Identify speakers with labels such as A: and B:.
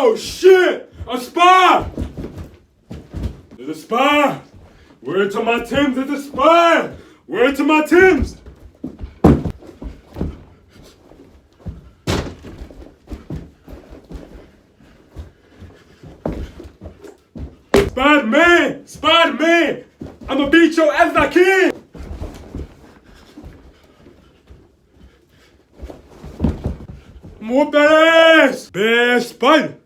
A: Oh shit! A spy! There's a spy! Word to my Timbs, there's a spy! Word to my Timbs! Spider-Man! Spider-Man! I'ma beat your ass if I can! I'm whoop that ass! Bad Spider!